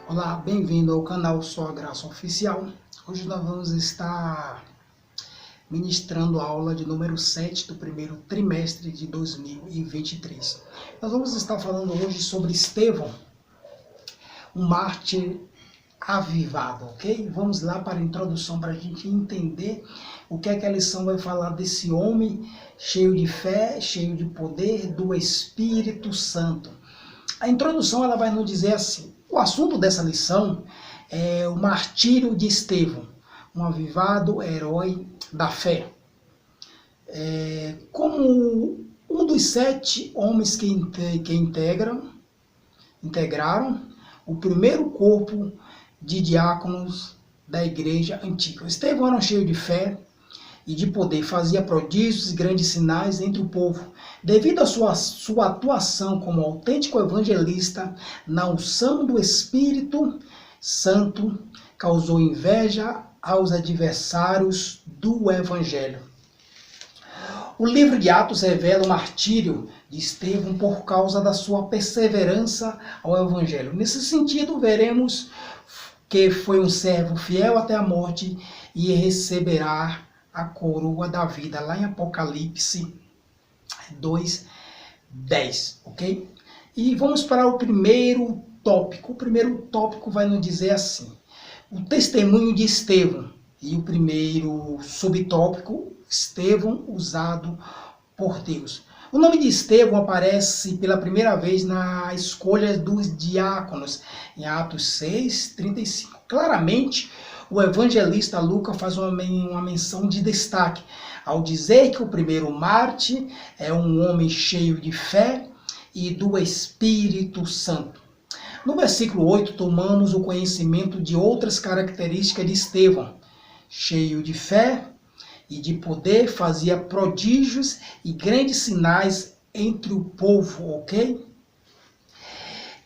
Olá, bem-vindo ao canal Só a Graça Oficial. Hoje nós vamos estar ministrando a aula de número 7 do primeiro trimestre de 2023. Nós vamos estar falando hoje sobre Estevão, um mártir avivado, ok? Vamos lá para a introdução para a gente entender o que é que a lição vai falar desse homem cheio de fé, cheio de poder do Espírito Santo. A introdução ela vai nos dizer assim: o assunto dessa lição é o martírio de Estevão, um avivado herói da fé. Como um dos 7 homens que integraram o primeiro corpo de diáconos da igreja antiga. Estevão era cheio de fé e de poder, fazia prodígios e grandes sinais entre o povo. Devido à sua atuação como autêntico evangelista na unção do Espírito Santo, causou inveja aos adversários do Evangelho. O livro de Atos revela o martírio de Estevão por causa da sua perseverança ao Evangelho. Nesse sentido, veremos que foi um servo fiel até a morte e receberá a coroa da vida, lá em Apocalipse 2:10, ok? E vamos para o primeiro tópico. O primeiro tópico vai nos dizer assim: o testemunho de Estevão. E o primeiro subtópico, Estevão usado por Deus. O nome de Estevão aparece pela primeira vez na escolha dos diáconos, em Atos 6:35. Claramente, o evangelista Lucas faz uma menção de destaque ao dizer que o primeiro mártir é um homem cheio de fé e do Espírito Santo. No versículo 8, tomamos o conhecimento de outras características de Estevão. Cheio de fé e de poder, fazia prodígios e grandes sinais entre o povo, ok?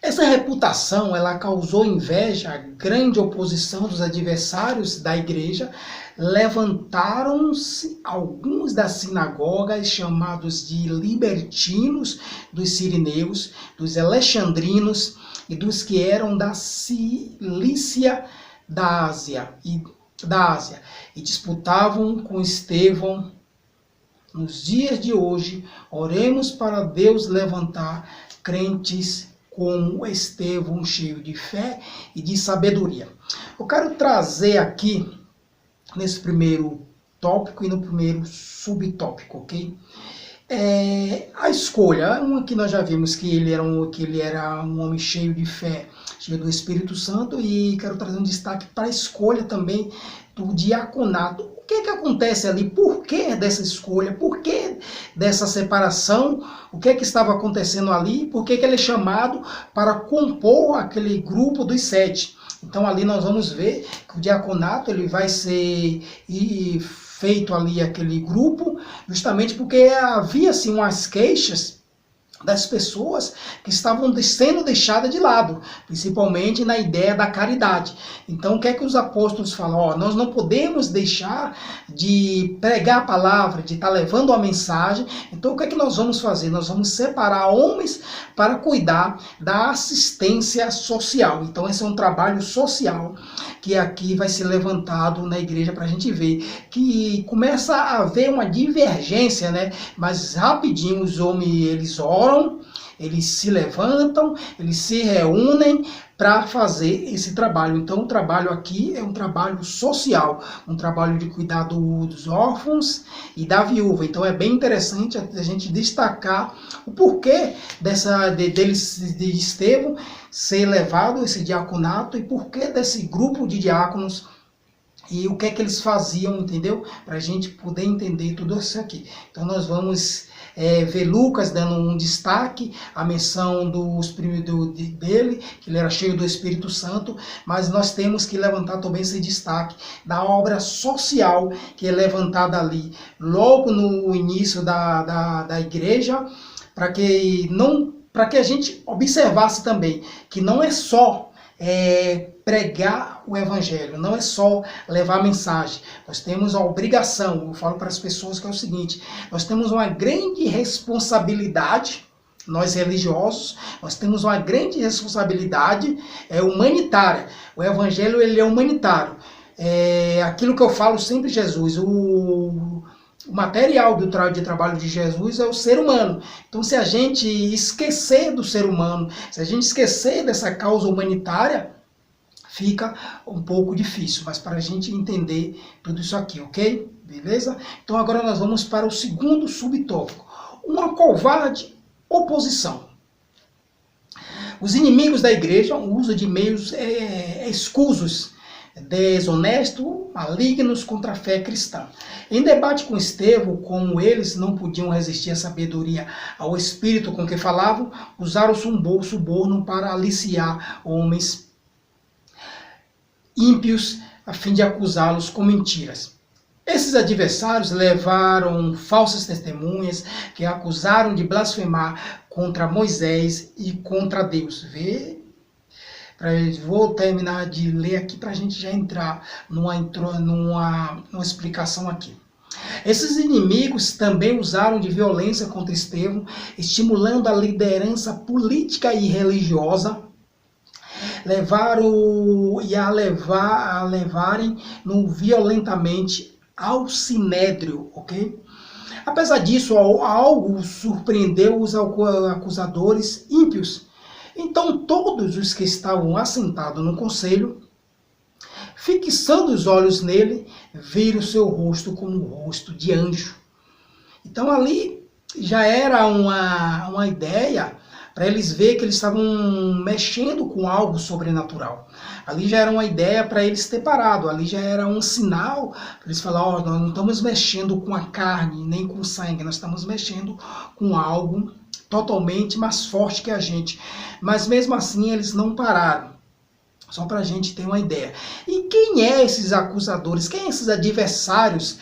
Essa reputação, ela causou inveja, grande oposição dos adversários da igreja. Levantaram-se alguns das sinagogas, chamados de libertinos, dos sirineus, dos alexandrinos e dos que eram da Cilícia da Ásia, e disputavam com Estevão. Nos dias de hoje, oremos para Deus levantar crentes como Estevão, cheio de fé e de sabedoria. Eu quero trazer aqui, nesse primeiro tópico e no primeiro subtópico, ok? A escolha, uma que nós já vimos que ele era um homem cheio de fé, cheio do Espírito Santo, e quero trazer um destaque para a escolha também do diaconato. O que acontece ali? Por que dessa escolha? Por que dessa separação? O que estava acontecendo ali? Por que ele é chamado para compor aquele grupo dos 7? Então ali nós vamos ver que o diaconato ele vai ser feito ali aquele grupo, justamente porque havia assim umas queixas das pessoas que estavam sendo deixadas de lado, principalmente na ideia da caridade. Então, o que é que os apóstolos falam? Nós não podemos deixar de pregar a palavra, de estar levando a mensagem. Então, o que é que nós vamos fazer? Nós vamos separar homens para cuidar da assistência social. Então, esse é um trabalho social que aqui vai ser levantado na igreja para a gente ver que começa a haver uma divergência, né? Mas rapidinho os homens, eles oram, eles se levantam, eles se reúnem para fazer esse trabalho. Então o trabalho aqui é um trabalho social, um trabalho de cuidar dos órfãos e da viúva. Então é bem interessante a gente destacar o porquê de Estevão ser levado esse diaconato e porquê desse grupo de diáconos e o que é que eles faziam, entendeu? Para a gente poder entender tudo isso aqui. Então nós vamos ver Lucas dando um destaque, a menção dele, que ele era cheio do Espírito Santo, mas nós temos que levantar também esse destaque da obra social que é levantada ali, logo no início da igreja, para que a gente observasse também que não é só pregar o evangelho, não é só levar a mensagem. Nós temos a obrigação, eu falo para as pessoas que é o seguinte: nós temos uma grande responsabilidade, Nós religiosos, nós temos uma grande responsabilidade humanitária. O evangelho ele é humanitário. Aquilo que eu falo sempre, Jesus, o material de trabalho de Jesus é o ser humano. Então, se a gente esquecer do ser humano, se a gente esquecer dessa causa humanitária, fica um pouco difícil, mas para a gente entender tudo isso aqui, ok? Beleza? Então agora nós vamos para o segundo subtópico. Uma covarde oposição. Os inimigos da igreja usam de meios escusos, desonestos, malignos contra a fé cristã. Em debate com Estevão, como eles não podiam resistir à sabedoria, ao espírito com que falavam, usaram suborno para aliciar homens ímpios a fim de acusá-los com mentiras. Esses adversários levaram falsas testemunhas que acusaram de blasfemar contra Moisés e contra Deus. Vou terminar de ler aqui para a gente já entrar numa explicação aqui. Esses inimigos também usaram de violência contra Estevão, estimulando a liderança política e religiosa, levarem violentamente ao sinédrio, ok? Apesar disso, algo surpreendeu os acusadores ímpios. Então todos os que estavam assentados no conselho, fixando os olhos nele, viram seu rosto como o rosto de anjo. Então ali já era uma ideia para eles verem que eles estavam mexendo com algo sobrenatural. Ali já era uma ideia para eles ter parado, ali já era um sinal para eles falarem, nós não estamos mexendo com a carne, nem com o sangue, nós estamos mexendo com algo totalmente mais forte que a gente. Mas mesmo assim eles não pararam. Só para a gente ter uma ideia. E quem é esses acusadores? Quem é esses adversários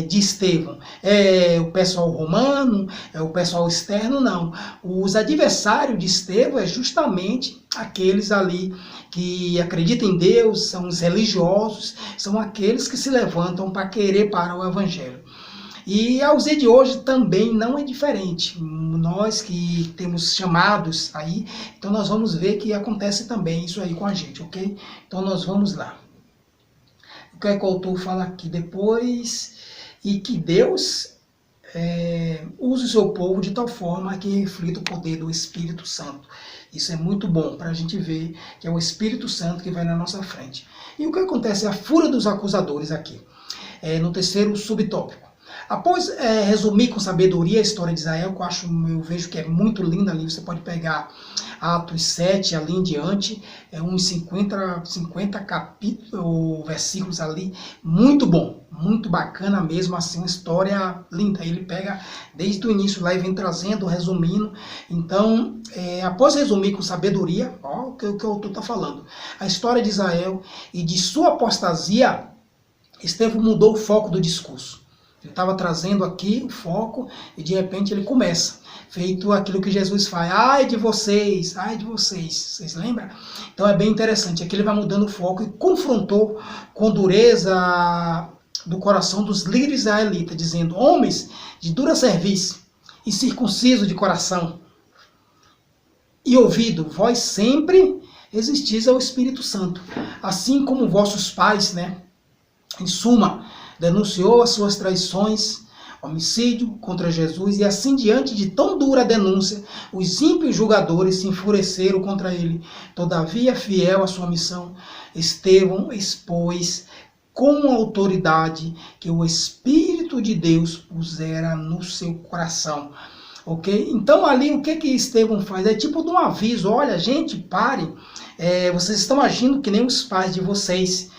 de Estevão? É o pessoal romano? É o pessoal externo? Não. Os adversários de Estevão é justamente aqueles ali que acreditam em Deus, são os religiosos, são aqueles que se levantam para querer parar o evangelho. E aos dias de hoje também não é diferente. Nós que temos chamados aí, então nós vamos ver que acontece também isso aí com a gente, ok? Então nós vamos lá. O que é que o autor fala aqui depois? E que Deus use o seu povo de tal forma que reflita o poder do Espírito Santo. Isso é muito bom para a gente ver que é o Espírito Santo que vai na nossa frente. E o que acontece? A fúria dos acusadores aqui, no terceiro subtópico. Após resumir com sabedoria a história de Israel, que eu vejo que é muito linda ali, você pode pegar Atos 7 ali em diante, uns 50 capítulos, versículos ali, muito bom, muito bacana mesmo, assim, uma história linda. Ele pega desde o início lá e vem trazendo, resumindo. Então, após resumir com sabedoria, ó, o que o autor está falando, a história de Israel e de sua apostasia, Estevão mudou o foco do discurso. Ele estava trazendo aqui o foco e de repente ele começa, feito aquilo que Jesus faz. Ai de vocês, vocês lembram? Então é bem interessante, aqui ele vai mudando o foco e confrontou com dureza do coração dos líderes israelitas, dizendo, homens de dura cerviz e circunciso de coração e ouvido, vós sempre resistis ao Espírito Santo, assim como vossos pais, né? Em suma, denunciou as suas traições, homicídio contra Jesus, e assim diante de tão dura denúncia, os ímpios julgadores se enfureceram contra ele. Todavia, fiel à sua missão, Estevão expôs com autoridade que o Espírito de Deus pusera no seu coração. Ok? Então ali o que Estevão faz? É tipo de um aviso, olha gente, parem, vocês estão agindo que nem os pais de vocês.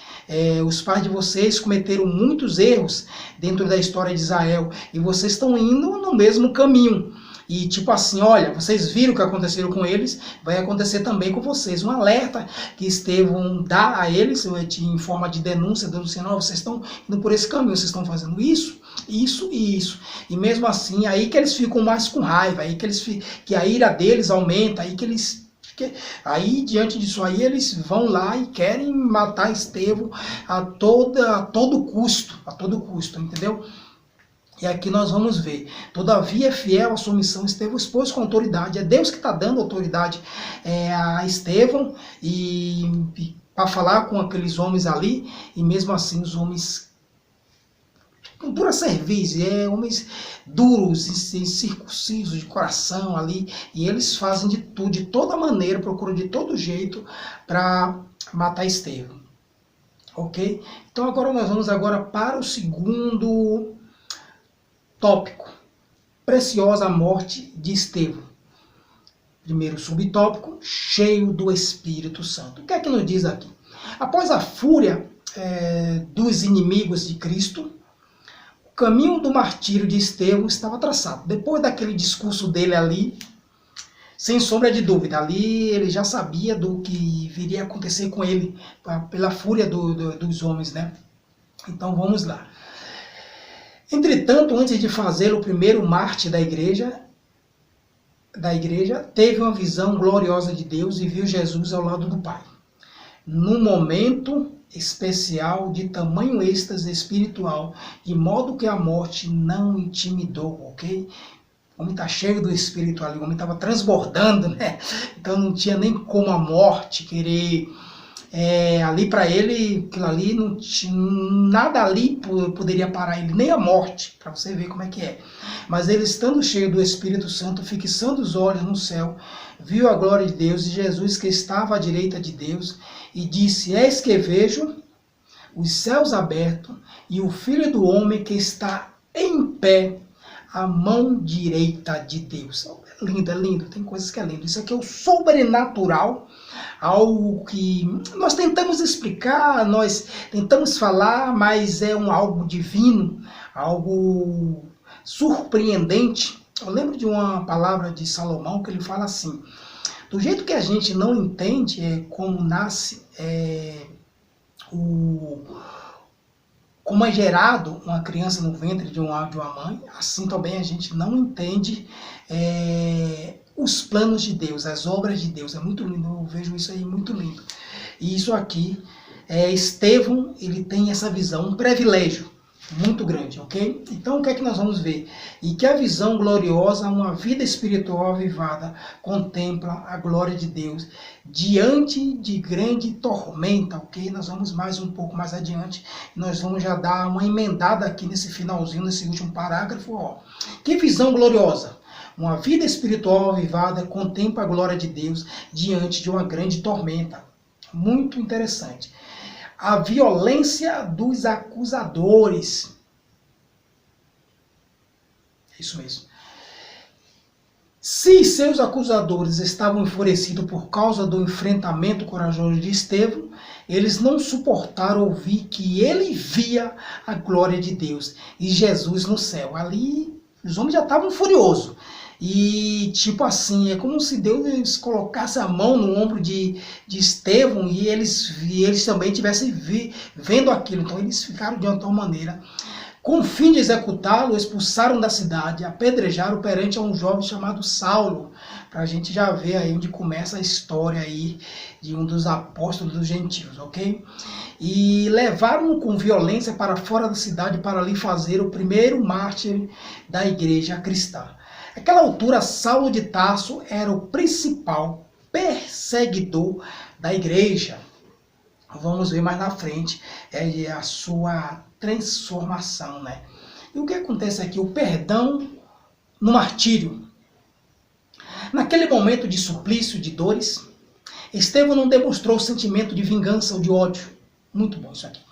Os pais de vocês cometeram muitos erros dentro da história de Israel e vocês estão indo no mesmo caminho. E tipo assim, olha, vocês viram o que aconteceu com eles, vai acontecer também com vocês. Um alerta que Estevão dá a eles em forma de denúncia, denunciando, ó, vocês estão indo por esse caminho, vocês estão fazendo isso, isso e isso. E mesmo assim, aí que eles ficam mais com raiva, aí que a ira deles aumenta, aí que eles... Aí, diante disso aí, eles vão lá e querem matar Estevão a todo custo, entendeu? E aqui nós vamos ver, todavia fiel à sua missão, Estevão expôs com autoridade, é Deus que está dando autoridade a Estevão e para falar com aqueles homens ali, e mesmo assim os homens com dura cerviz, homens duros, incircuncisos de coração ali, e eles fazem de tudo, de toda maneira, procuram de todo jeito para matar Estevão. Ok? Então agora nós vamos para o segundo tópico, preciosa morte de Estevão. Primeiro subtópico, cheio do Espírito Santo. O que é que nos diz aqui? Após a fúria dos inimigos de Cristo, o caminho do martírio de Estevão estava traçado. Depois daquele discurso dele ali, sem sombra de dúvida, ali ele já sabia do que viria a acontecer com ele, pela fúria dos homens, né? Então vamos lá. Entretanto, antes de fazê-lo o primeiro mártir da igreja, teve uma visão gloriosa de Deus e viu Jesus ao lado do Pai. Num momento especial de tamanho êxtase espiritual, de modo que a morte não intimidou, ok? O homem está cheio do Espírito ali, o homem estava transbordando, né? Então não tinha nem como a morte querer... ali para ele, aquilo ali, não tinha, nada ali poderia parar ele, nem a morte, para você ver como é que é. Mas ele, estando cheio do Espírito Santo, fixando os olhos no céu, viu a glória de Deus e Jesus que estava à direita de Deus, e disse: eis que vejo os céus abertos e o Filho do Homem que está em pé à mão direita de Deus. É lindo, tem coisas que é lindo. Isso aqui é o sobrenatural, algo que nós tentamos explicar, nós tentamos falar, mas é algo divino, algo surpreendente. Eu lembro de uma palavra de Salomão que ele fala assim: do jeito que a gente não entende como nasce, como é gerado uma criança no ventre de uma mãe, assim também a gente não entende os planos de Deus, as obras de Deus. É muito lindo, eu vejo isso aí muito lindo. E isso aqui, Estevão, ele tem essa visão, um privilégio muito grande, ok? Então o que é que nós vamos ver? E que a visão gloriosa, uma vida espiritual avivada, contempla a glória de Deus diante de grande tormenta, ok? Nós vamos um pouco mais adiante, nós vamos já dar uma emendada aqui nesse finalzinho, nesse último parágrafo, ó. Que visão gloriosa! Uma vida espiritual avivada contempla a glória de Deus diante de uma grande tormenta. Muito interessante. A violência dos acusadores. É isso mesmo. Se seus acusadores estavam enfurecidos por causa do enfrentamento corajoso de Estevão, eles não suportaram ouvir que ele via a glória de Deus e Jesus no céu. Ali, os homens já estavam furiosos. E tipo assim, é como se Deus colocasse a mão no ombro de Estevão e eles também estivessem vendo aquilo. Então eles ficaram de uma tal maneira. Com o fim de executá-lo, expulsaram da cidade, apedrejaram perante a um jovem chamado Saulo. Para a gente já ver aí onde começa a história aí de um dos apóstolos dos gentios, ok? E levaram-no com violência para fora da cidade para ali fazer o primeiro mártir da igreja cristã. Naquela altura, Saulo de Tarso era o principal perseguidor da igreja. Vamos ver mais na frente a sua transformação, né? E o que acontece aqui? O perdão no martírio. Naquele momento de suplício, de dores, Estevão não demonstrou sentimento de vingança ou de ódio. Muito bom isso aqui.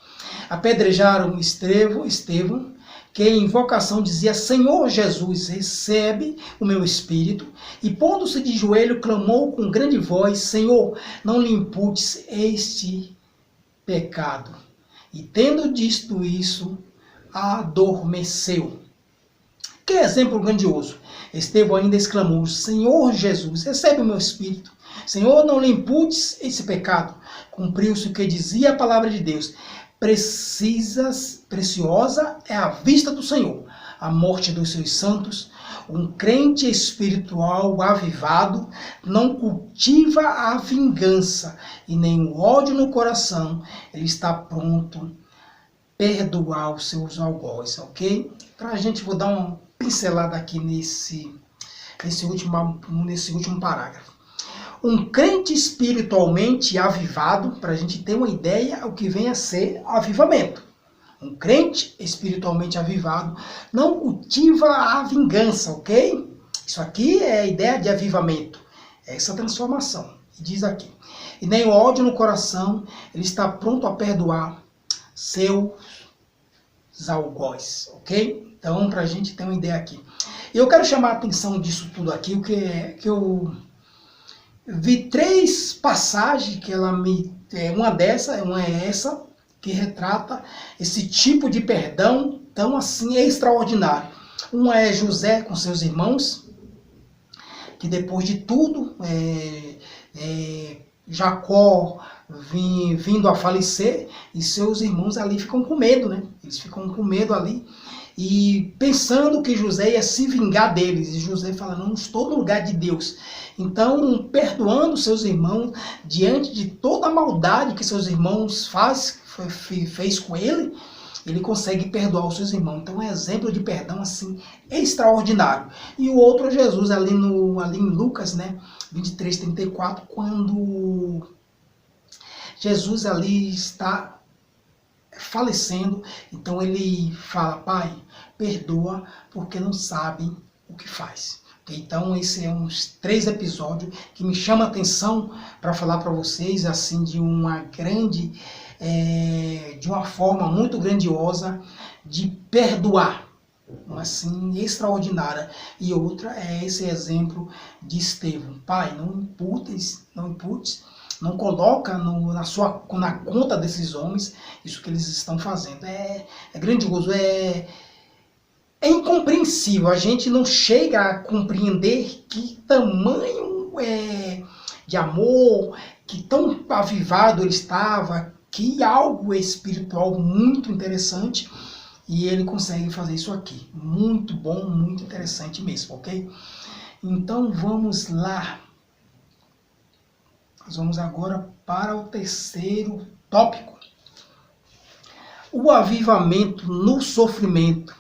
Apedrejaram Estevão, que em invocação dizia: Senhor Jesus, recebe o meu espírito. E pondo-se de joelho, clamou com grande voz: Senhor, não lhe imputes este pecado. E tendo dito isso, adormeceu. Que exemplo grandioso! Estevão ainda exclamou: Senhor Jesus, recebe o meu espírito. Senhor, não lhe imputes esse pecado. Cumpriu-se o que dizia a palavra de Deus: preciosa é a vista do Senhor, a morte dos seus santos. Um crente espiritual avivado não cultiva a vingança e nem o ódio no coração. Ele está pronto a perdoar os seus algozes, ok? para a gente, vou dar uma pincelada aqui nesse último parágrafo. Um crente espiritualmente avivado, para a gente ter uma ideia, o que vem a ser avivamento. Um crente espiritualmente avivado não cultiva a vingança, ok? Isso aqui é a ideia de avivamento, essa transformação. E diz aqui, e nem o ódio no coração, ele está pronto a perdoar seus algozes, ok? Então, para a gente ter uma ideia aqui. Eu quero chamar a atenção disso tudo aqui, o que eu vi 3 passagens que ela me... uma é essa, que retrata esse tipo de perdão tão assim extraordinário. Uma é José com seus irmãos, que depois de tudo, Jacó vindo a falecer, e seus irmãos ali ficam com medo, né? Eles ficam com medo ali, e pensando que José ia se vingar deles. E José fala, não estou no lugar de Deus. Então, perdoando seus irmãos, diante de toda a maldade que seus irmãos fez com ele, ele consegue perdoar os seus irmãos. Então, é um exemplo de perdão assim extraordinário. E o outro é Jesus, ali em Lucas, né, 23:34, quando Jesus ali está falecendo, então ele fala, Pai, perdoa porque não sabem o que faz. Então, esses são uns 3 episódios que me chamam a atenção para falar para vocês, assim, de uma forma muito grandiosa de perdoar, assim, extraordinária. E outra é esse exemplo de Estevão. Pai, não imputes, não coloca na conta desses homens isso que eles estão fazendo. É grandioso, é incompreensível. A gente não chega a compreender que tamanho de amor, que tão avivado ele estava, que algo espiritual muito interessante, e ele consegue fazer isso aqui. Muito bom, muito interessante mesmo, ok? Então vamos lá. Nós vamos agora para o 3º tópico. O avivamento no sofrimento.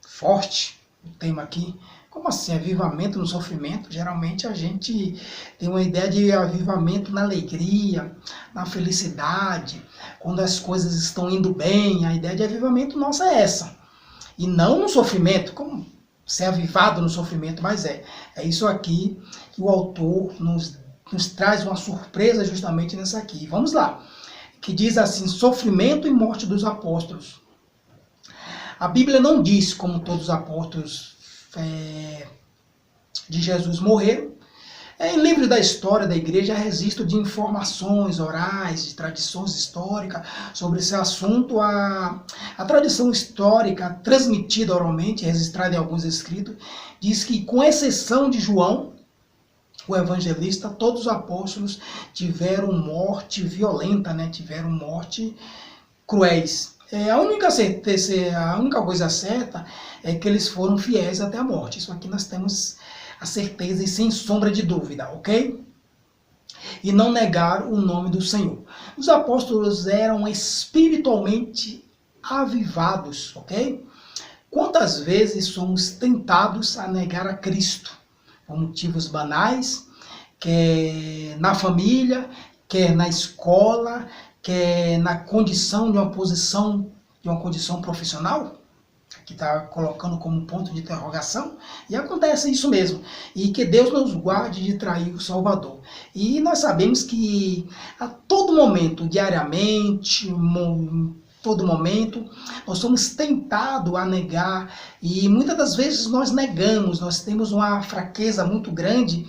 Forte o tema aqui. Como assim, avivamento no sofrimento? Geralmente a gente tem uma ideia de avivamento na alegria, na felicidade, quando as coisas estão indo bem. A ideia de avivamento nossa é essa. E não no sofrimento, como ser avivado no sofrimento, mas é isso aqui que o autor nos traz uma surpresa justamente nessa aqui. Vamos lá. Que diz assim, sofrimento e morte dos apóstolos. A Bíblia não diz como todos os apóstolos de Jesus morreram. Em livros da história da igreja há registro de informações orais, de tradições históricas sobre esse assunto. A tradição histórica transmitida oralmente, registrada em alguns escritos, diz que, com exceção de João, o evangelista, todos os apóstolos tiveram morte violenta, né? Tiveram morte cruéis. A única coisa certa é que eles foram fiéis até a morte. Isso aqui nós temos a certeza e sem sombra de dúvida, ok? E não negaram o nome do Senhor. Os apóstolos eram espiritualmente avivados, ok? Quantas vezes somos tentados a negar a Cristo? Por motivos banais, quer na família, quer na escola, quer na condição de uma condição profissional, que está colocando como ponto de interrogação, e acontece isso mesmo. E que Deus nos guarde de trair o Salvador. E nós sabemos que a todo momento, diariamente, todo momento, nós somos tentados a negar, e muitas das vezes nós negamos, nós temos uma fraqueza muito grande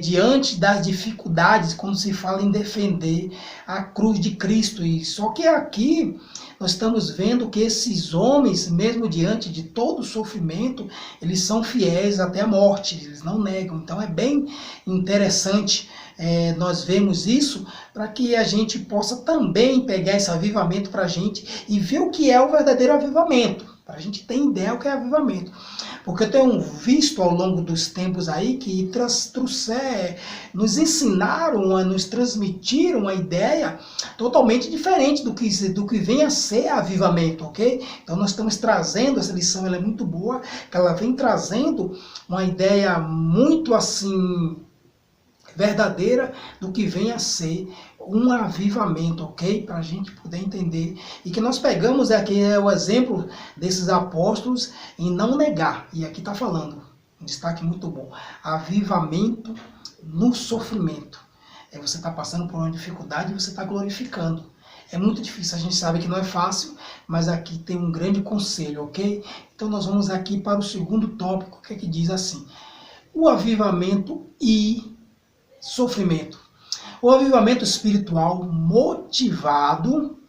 diante das dificuldades, quando se fala em defender a cruz de Cristo. E só que aqui nós estamos vendo que esses homens, mesmo diante de todo o sofrimento, eles são fiéis até a morte, eles não negam. Então é bem interessante nós vemos isso, para que a gente possa também pegar esse avivamento para a gente e ver o que é o verdadeiro avivamento. para a gente ter ideia o que é avivamento. Porque eu tenho visto ao longo dos tempos aí que nos ensinaram, nos transmitiram uma ideia totalmente diferente do que vem a ser avivamento, ok? Então nós estamos trazendo, essa lição ela é muito boa, que ela vem trazendo uma ideia muito assim verdadeira do que vem a ser um avivamento, ok? Para a gente poder entender. E que nós pegamos aqui o exemplo desses apóstolos em não negar. E aqui está falando, um destaque muito bom. Avivamento no sofrimento. Você está passando por uma dificuldade e você está glorificando. É muito difícil, a gente sabe que não é fácil, mas aqui tem um grande conselho, ok? Então nós vamos aqui para o segundo tópico, que diz assim: o avivamento e sofrimento. O avivamento espiritual motivado,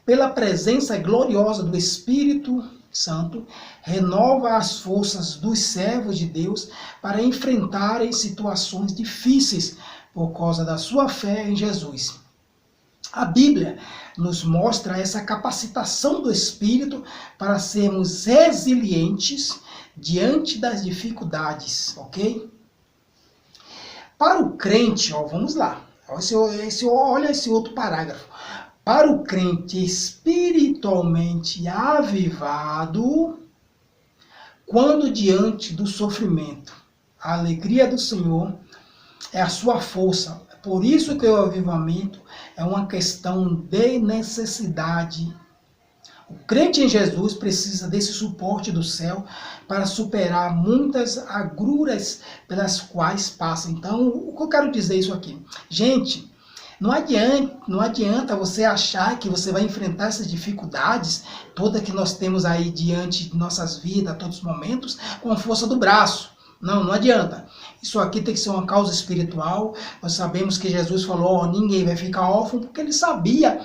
pela presença gloriosa do Espírito Santo, renova as forças dos servos de Deus para enfrentarem situações difíceis por causa da sua fé em Jesus. A Bíblia nos mostra essa capacitação do Espírito para sermos resilientes diante das dificuldades, ok? Para o crente, vamos lá, olha esse outro parágrafo. Para o crente espiritualmente avivado, quando diante do sofrimento, a alegria do Senhor é a sua força. Por isso que o avivamento é uma questão de necessidade. O crente em Jesus precisa desse suporte do céu para superar muitas agruras pelas quais passa. Então, o que eu quero dizer isso aqui? Gente, não adianta você achar que você vai enfrentar essas dificuldades todas que nós temos aí diante de nossas vidas, a todos os momentos, com a força do braço. Não adianta. Isso aqui tem que ser uma causa espiritual. Nós sabemos que Jesus falou, ninguém vai ficar órfão, porque ele sabia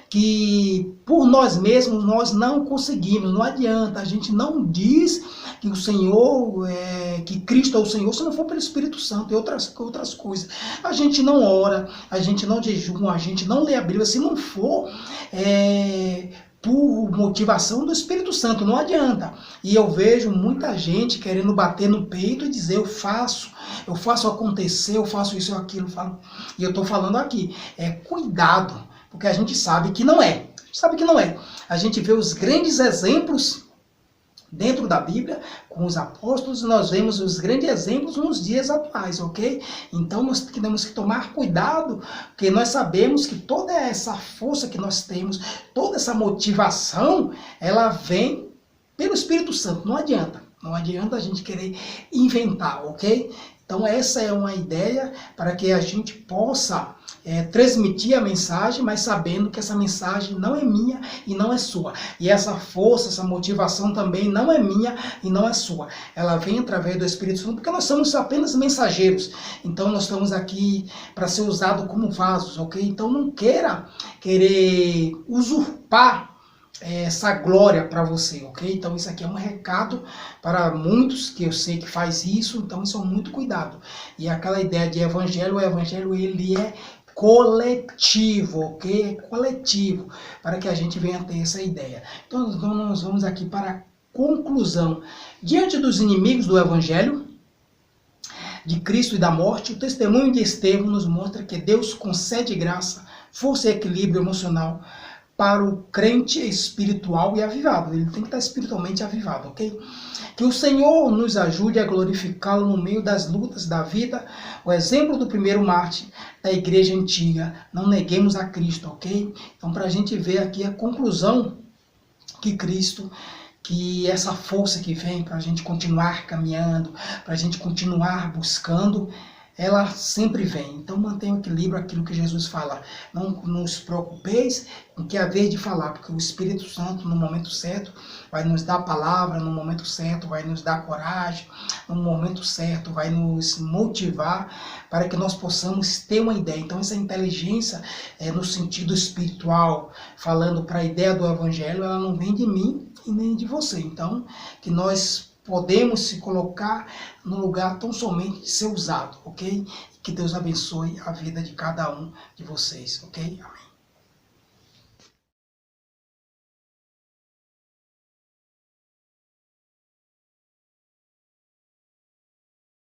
que por nós mesmos nós não conseguimos. Não adianta, a gente não diz que o Senhor, que Cristo é o Senhor, se não for pelo Espírito Santo e outras coisas. A gente não ora, a gente não jejuma, a gente não lê a Bíblia, se não for por motivação do Espírito Santo, não adianta. E eu vejo muita gente querendo bater no peito e dizer, eu faço acontecer, eu faço isso ou aquilo. E eu estou falando aqui, cuidado, porque a gente sabe que não é. A gente vê os grandes exemplos dentro da Bíblia, com os apóstolos, nós vemos os grandes exemplos nos dias atuais, ok? Então nós temos que tomar cuidado, porque nós sabemos que toda essa força que nós temos, toda essa motivação, ela vem pelo Espírito Santo. Não adianta a gente querer inventar, ok? Então essa é uma ideia para que a gente possa transmitir a mensagem, mas sabendo que essa mensagem não é minha e não é sua. E essa força, essa motivação também não é minha e não é sua. Ela vem através do Espírito Santo, porque nós somos apenas mensageiros. Então nós estamos aqui para ser usados como vasos, ok? Então não querer usurpar essa glória para você, ok? Então isso aqui é um recado para muitos que eu sei que faz isso, então isso é muito cuidado. E aquela ideia de evangelho, o evangelho ele é coletivo, ok? É coletivo, para que a gente venha ter essa ideia. Então nós vamos aqui para a conclusão. Diante dos inimigos do evangelho de Cristo e da morte, o testemunho de Estevão nos mostra que Deus concede graça, força e equilíbrio emocional para o crente espiritual e avivado. Ele tem que estar espiritualmente avivado, ok? Que o Senhor nos ajude a glorificá-lo no meio das lutas da vida. O exemplo do primeiro mártir da igreja antiga. Não neguemos a Cristo, ok? Então, para a gente ver aqui a conclusão que Cristo, que essa força que vem para a gente continuar caminhando, para a gente continuar buscando, ela sempre vem. Então mantenha o equilíbrio, aquilo que Jesus fala. Não nos preocupeis com o que haver de falar, porque o Espírito Santo, no momento certo, vai nos dar a palavra, no momento certo, vai nos dar coragem, no momento certo, vai nos motivar para que nós possamos ter uma ideia. Então essa inteligência no sentido espiritual, falando para a ideia do Evangelho, ela não vem de mim e nem de você. Então, que nós podemos se colocar no lugar tão somente de ser usado, ok? Que Deus abençoe a vida de cada um de vocês, ok? Amém.